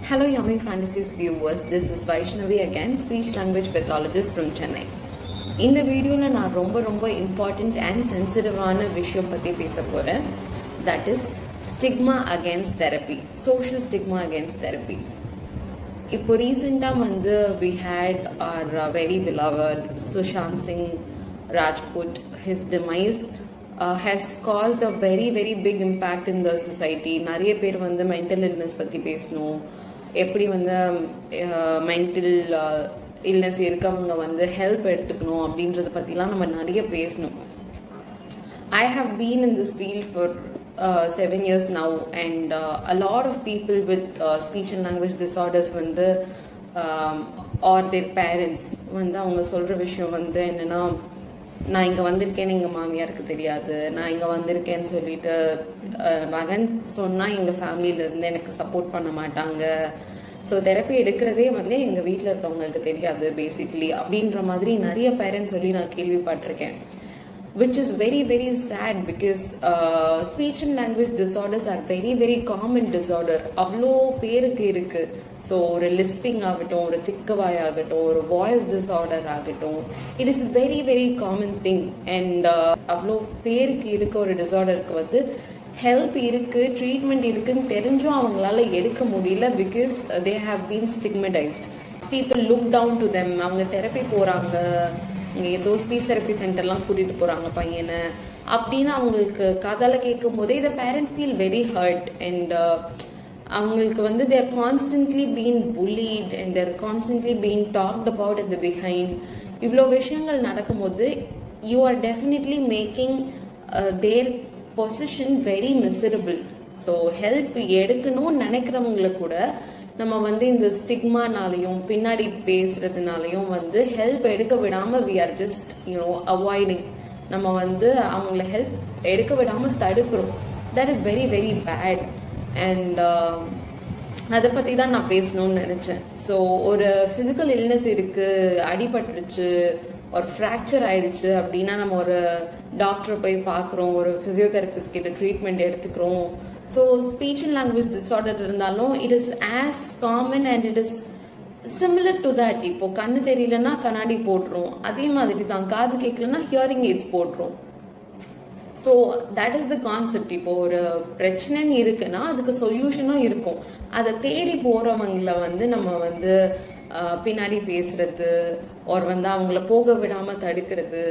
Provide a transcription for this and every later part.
Hello Yummy Fantasies viewers, this is Vaishnavi again, speech language pathologist from Chennai. இந்த வீடியோவில் நான் ரொம்ப important and சென்சிட்டிவான விஷயம் பற்றி பேச போகிறேன். That is stigma against therapy, social stigma against therapy. இப்போ ரீசெண்டாக we had our very beloved Sushant Singh Rajput. His demise has caused a very big impact in the society. நிறைய பேர் மென்டல் இல்னஸ் பற்றி பேசணும், எப்படி மென்டல் இல்னஸ் இருக்கவங்க help எடுத்துக்கணும் அப்படின்றத பற்றிலாம் நம்ம நிறைய பேசணும். I have been in this field for 7 years now, and a lot of people with speech and language disorders or their parents அவங்க சொல்கிற விஷயம் என்னென்னா, நான் இங்கே வந்திருக்கேன்னு எங்கள் மாமியாருக்கு தெரியாது, நான் இங்கே வந்திருக்கேன்னு சொல்லிட்டு வரேன்னு சொன்னால் எங்கள் ஃபேமிலியிலேருந்து எனக்கு சப்போர்ட் பண்ண மாட்டாங்க. ஸோ தெரப்பி எடுக்கிறதே எங்கள் வீட்டில் இருக்கவங்களுக்கு தெரியாது பேசிக்லி அப்படின்ற மாதிரி நிறைய பேரண்ட்ஸ் சொல்லி நான் கேள்விப்பட்டிருக்கேன். Which is very sad because speech and language disorders are very common disorder. அவ்வளோ பேருக்கு இருக்கு. ஸோ ஒரு லிஸ்பிங் ஆகட்டும், ஒரு திக்கவாய் ஆகட்டும், ஒரு வாய்ஸ் டிஸார்டர் ஆகட்டும், it is very common thing. And அவ்வளோ பேருக்கு இருக்க ஒரு டிஸார்டருக்கு ஹெல்ப் இருக்கு, ட்ரீட்மெண்ட் இருக்குன்னு தெரிஞ்சும் அவங்களால எடுக்க முடியல. Because they have been stigmatised. People look down to them. அவங்க தெரப்பி போகிறாங்க, இங்கே ஏதோ ஸ்பீச் தெரப்பி சென்டர்லாம் கூட்டிகிட்டு போகிறாங்க பையனை அப்படின்னு அவங்களுக்கு கதால கேட்கும் போதே the parents feel very hurt. And அவங்களுக்கு they're constantly been bullied and they're constantly been talked about at the behind. இவ்வளோ விஷயங்கள் நடக்கும்போது you are definitely making their position very miserable. So help எடுக்கணும்னு நினைக்கிறவங்களை கூட நம்ம இந்த ஸ்டிக்மானாலையும் பின்னாடி பேசுறதுனாலையும் ஹெல்ப் எடுக்க விடாம we are just avoiding. நம்ம அவங்கள ஹெல்ப் எடுக்க விடாம தடுக்கிறோம். that is very bad. and அதை பற்றி தான் நான் பேசணும்னு நினச்சேன். ஸோ ஒரு ஃபிசிக்கல் இல்னஸ் இருக்கு, அடிபட்டுருச்சு, ஒரு ஃப்ராக்சர் ஆயிடுச்சு அப்படின்னா நம்ம ஒரு டாக்டரை போய் பார்க்குறோம், ஒரு ஃபிசியோதெரபிஸ்ட் கிட்ட ட்ரீட்மெண்ட் எடுத்துக்கிறோம். So speech and language disorder இருந்தாலும் it is as common and it is similar to that. இப்போ கண்ணு தெரியலன்னா கண்ணாடி போட்டுரும், அதே மாதிரி தான் காது கேட்கலன்னா ஹியரிங் எய்ட்ஸ் போட்டுரும். So that is the concept. இப்போ ஒரு பிரச்சனைன்னு இருக்குன்னா அதுக்கு சொல்யூஷனும் இருக்கும். அதை தேடி போகிறவங்கள நம்ம பின்னாடி பேசுறது ஒரு அவங்கள போக விடாம தடுக்கிறது.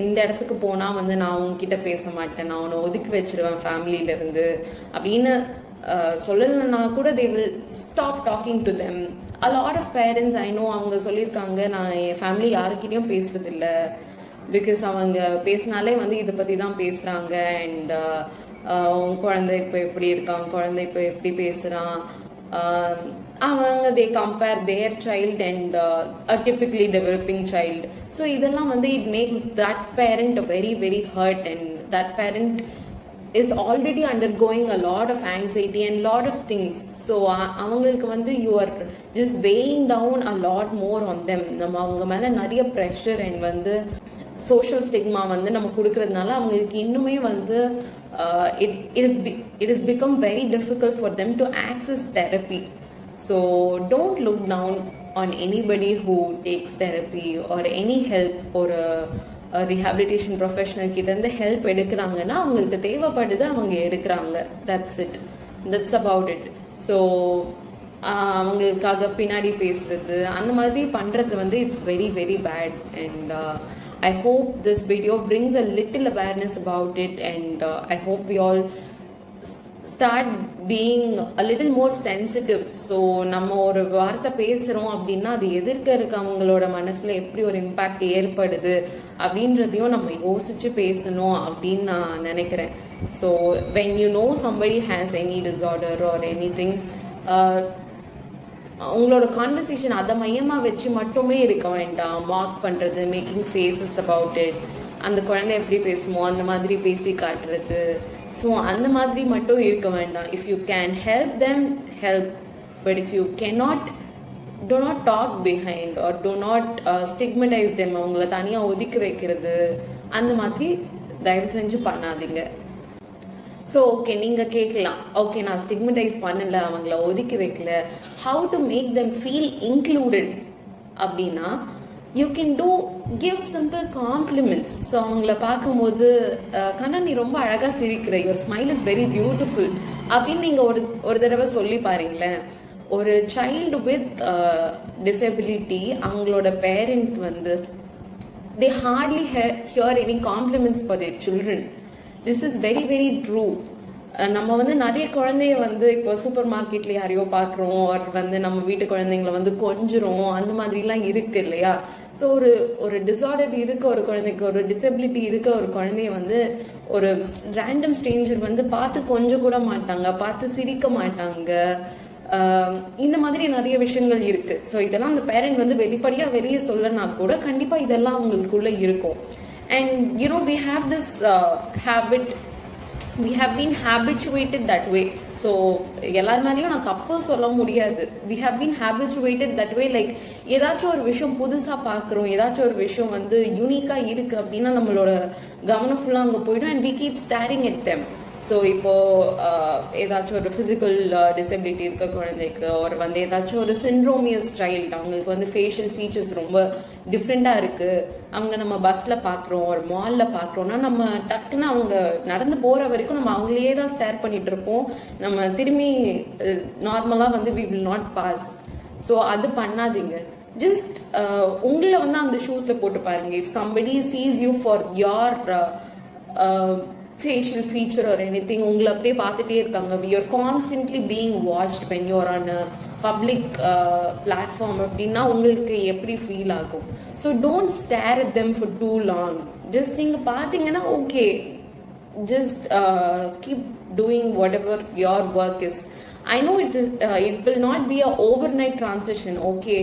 இந்த இடத்துக்கு போனா நான் உங்ககிட்ட பேச மாட்டேன், நான் உன்னை ஒதுக்கி வச்சிருவேன் ஃபேமிலியில இருந்து அப்படின்னு சொல்லலைன்னா கூட they will stop talking to them. a lot of parents I know அவங்க சொல்லியிருக்காங்க, நான் என் ஃபேமிலி யாருக்கிட்டையும் பேசுறது இல்லை, பிகாஸ் அவங்க பேசினாலே இதை பத்தி தான் பேசுறாங்க. அண்ட் குழந்தை இப்போ எப்படி இருக்கான், குழந்தை இப்போ எப்படி பேசுறான், அவங்க they compare their child and a typically developing child. so இதெல்லாம் it makes that parent very hurt, and that parent is already undergoing a lot of anxiety and lot of things. so அவங்களுக்கு you are just weighing down a lot more on them. நம்ம அவங்க மேல நிறைய pressure and social stigma நம்ம கொடுக்கறதுனால அவங்களுக்கு இன்னுமே it has become very difficult for them to access therapy. So don't look down on anybody who takes therapy or any help or a rehabilitation professional கிட்ட இருந்து ஹெல்ப் எடுக்கிறாங்கன்னா அவங்களுக்கு தேவைப்படுது, அவங்க எடுக்கிறாங்க. that's it, that's about it. so அவங்களுக்காக பின்னாடி பேசுறது அந்த மாதிரி பண்றது it's very bad. and I hope this video brings a little awareness about it, and I hope we all start being a little more sensitive. so நம்ம ஒரு வார்த்தை பேசுறோம் அப்படின்னா அது எதிர்க்க இருக்கவங்களோட மனசுல எப்படி ஒரு இம்பாக்ட் ஏற்படுது அப்படின்றதையும் நம்ம யோசிச்சு பேசணும் அப்படின்னு நான் நினைக்கிறேன். so when you know somebody has any disorder or anything, உங்களோட கான்வர்சேஷன் அதை மையமாக வச்சு மட்டுமே இருக்க வேண்டாம். மார்க் பண்ணுறது, மேக்கிங் ஃபேஸஸ் அபவுட் இட், அந்த குழந்தை எப்படி பேசுமோ அந்த மாதிரி பேசி காட்டுறது. ஸோ அந்த மாதிரி மட்டும் இருக்க வேண்டாம். If you can help them, help. But if you cannot, do not talk behind or do not stigmatize them. அவங்கள தனியாக ஒதுக்கி வைக்கிறது அந்த மாதிரி தயவு செஞ்சு பண்ணாதீங்க. ஸோ ஸோ ஓகே நீங்கள் கேட்கலாம், ஓகே நான் ஸ்டிக்மடைஸ் பண்ணலை, அவங்கள ஒதுக்கி வைக்கல, how to make them feel included அப்படின்னா you can do give simple compliments. So அவங்கள பார்க்கும்போது கண்ணா நீ ரொம்ப அழகாக சிரிக்கிற, your smile is very beautiful அப்படின்னு நீங்கள் ஒரு தடவை சொல்லி பாருங்களேன். ஒரு சைல்டு வித் டிசபிலிட்டி அவங்களோட பேரண்ட் வந்து they hardly hear any compliments for their children. This is very very true. நம்ம வந்து நிறைய குழந்தைய வந்து இப்போ சூப்பர் மார்க்கெட்ல யாரையோ பார்க்குறோம், அது வந்து நம்ம வீட்டு குழந்தைங்கள வந்து கொஞ்சுறோம், அந்த மாதிரிலாம் இருக்கு இல்லையா. ஸோ ஒரு டிஸார்டர் இருக்க ஒரு குழந்தைக்கு, ஒரு டிசபிலிட்டி இருக்க ஒரு குழந்தைய வந்து ஒரு ரேண்டம் ஸ்ட்ரேஞ்சர் வந்து பார்த்து கொஞ்சம் கூட மாட்டாங்க, பார்த்து சிரிக்க மாட்டாங்க. இந்த மாதிரி நிறைய விஷயங்கள் இருக்கு. ஸோ இதெல்லாம் அந்த பேரண்ட் வந்து வெளியே சொல்லனா கூட கண்டிப்பா இதெல்லாம் அவங்களுக்குள்ள இருக்கும். And you know we have this habit, we have been habituated that way. So எல்லார் மேலேயும் நான் தப்பு சொல்ல முடியாது. we have been habituated that way. Like ஏதாச்சும் ஒரு விஷயம் புதுசாக பார்க்குறோம், ஏதாச்சும் ஒரு விஷயம் வந்து யூனிக்காக இருக்கு அப்படின்னா நம்மளோட கவனம் ஃபுல்லாக அங்கே போயிடும். And we keep staring at them. So இப்போ ஏதாச்சும் ஒரு ஃபிசிக்கல் டிசபிலிட்டி இருக்க குழந்தைக்கு, ஒரு வந்து ஏதாச்சும் ஒரு சிண்ட்ரோமியஸ் சைல்டு, அவங்களுக்கு வந்து ஃபேஷியல் ஃபீச்சர்ஸ் ரொம்ப டிஃப்ரெண்ட்டாக இருக்குது, அவங்க நம்ம பஸ்ஸில் பார்க்குறோம், ஒரு மாலில் பார்க்குறோன்னா நம்ம டக்குன்னு அவங்க நடந்து போகிற வரைக்கும் நம்ம அவங்களையே தான் ஸ்டேர் பண்ணிட்டு இருப்போம். நம்ம திரும்பி நார்மலாக வந்து we will not pass. So அது பண்ணாதீங்க. ஜஸ்ட் உங்களை வந்து அந்த ஷூஸில் போட்டு பாருங்க. If somebody sees you for your facial feature or anything, உங்களை அப்படியே பார்த்துட்டே இருக்காங்க, you're constantly being watched when you're on a public platform அப்படின்னா உங்களுக்கு எப்படி ஃபீல் ஆகும்? So don't stare at them for too long. Just நீங்கள் பார்த்தீங்கன்னா okay, just keep doing whatever your work is. I know it will not be a overnight transition. Okay,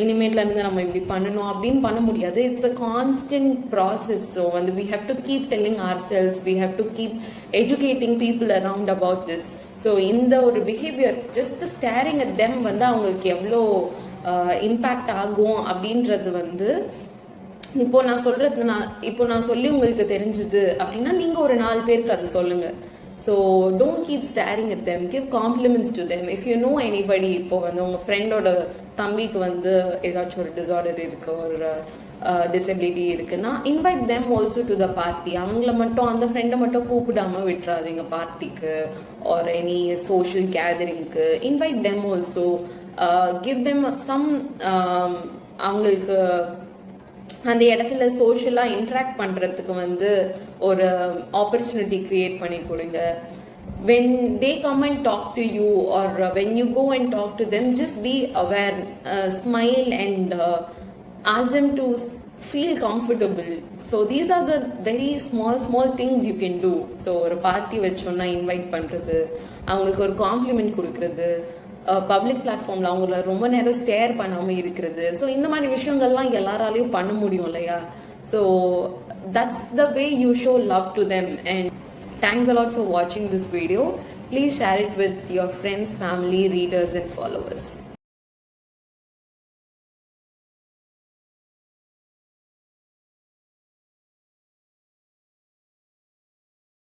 இனிமேட்ல இருந்து நம்ம இப்படி பண்ணணும் அப்படின்னு பண்ண முடியாது. It's a constant process. So வந்து we have to keep telling ourselves, we have to keep educating people around about this. So இந்த ஒரு behaviour, just steering at them வந்து அவங்களுக்கு எவ்வளோ இம்பேக்ட் ஆகும் அப்படின்றது வந்து இப்போ நான் சொல்லி உங்களுக்கு தெரிஞ்சுது அப்படின்னா நீங்க ஒரு 4 பேருக்கு அது சொல்லுங்க. So don't keep steering at them, give compliments to them. If you know anybody, இப்போ வந்து உங்கள் ஃப்ரெண்டோட தம்பிக்கு வந்து ஏதாச்சும் ஒரு டிஸார்டர் இருக்கு, ஒரு டிசபிலிட்டி இருக்குன்னா invite them also to the party. அவங்கள மட்டும், அந்த ஃப்ரெண்டை மட்டும் கூப்பிடாம விட்டுறாதீங்க பார்ட்டிக்கு ஆர் எனி சோஷியல் கேதரிங்க்கு. Invite them also, give them some, அவங்களுக்கு அந்த இடத்துல சோஷியலாக இன்ட்ராக்ட் பண்ணுறதுக்கு வந்து ஒரு ஆப்பர்ச்சுனிட்டி க்ரியேட் பண்ணி கொடுங்க. when they come and talk to you or when you go and talk to them, just be aware, smile and ask them to feel comfortable. So these are the very small things you can do. So ஒரு party வச்சோன்னா invite பண்ணுறது, அவங்களுக்கு ஒரு complement கொடுக்கறது, public பிளாட்ஃபார்மில் அவங்கள ரொம்ப நேரம் ஸ்டேர் பண்ணாமல் இருக்கிறது. ஸோ இந்த மாதிரி விஷயங்கள்லாம் எல்லாராலையும் பண்ண முடியும் இல்லையா. So that's the way you show love to them. And thanks a lot for watching this video. Please share it with your friends, family, readers and followers.